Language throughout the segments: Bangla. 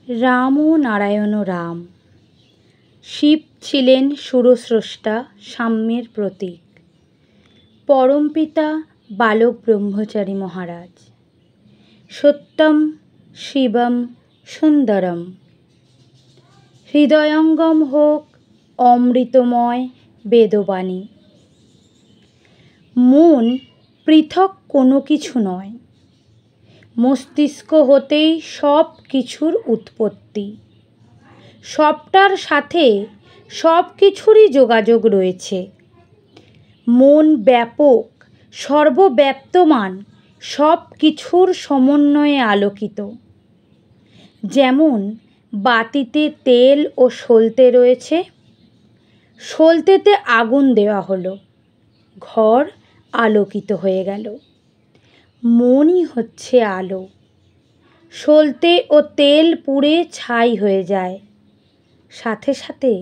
রাম ও নারায়ণ রাম। শিব ছিলেন সুরস্রষ্টা, সাম্যের প্রতীক। পরমপিতা বালক ব্রহ্মচারী মহারাজ। সত্যম শিবম সুন্দরম। হৃদয়ঙ্গম হোক অমৃতময় বেদবাণী। মন পৃথক কোনো কিছু নয়, মস্তিষ্ক হতেই সব কিছুর উৎপত্তি। সবটার সাথে সব কিছুরই যোগাযোগ রয়েছে। মন ব্যাপক, সর্বব্যাপ্তমান, সব কিছুর সমন্বয়ে আলোকিত। যেমন বাতিতে তেল ও সলতে রয়েছে, সলতেতে আগুন দেওয়া হলো, ঘর আলোকিত হয়ে গেল। মনই হচ্ছে আলো। সলতে ও তেল পুড়ে ছাই হয়ে যায়, সাথে সাথে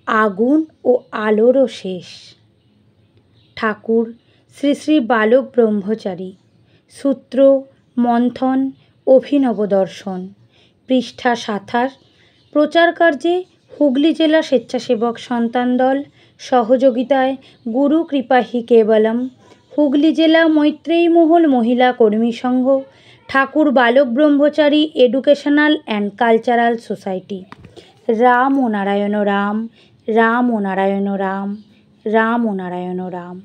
আগুন ও আলোরও শেষ। ঠাকুর শ্রী শ্রী বালক ব্রহ্মচারী। সূত্র মন্থন অভিনব দর্শন, পৃষ্ঠা 27। প্রচার কার্যে হুগলি জেলা স্বেচ্ছাসেবক সন্তান দল, সহযোগিতায় গুরু কৃপাহি কেবলম, হুগলি জেলা মৈত্রেয়ী মহল মহিলা কর্মী সংঘ, Thakur Balak Brahmachari educational and cultural society. Ram ও নারায়ণ রাম, রাম ও নারায়ণ রাম, রাম ও নারায়ণ রাম।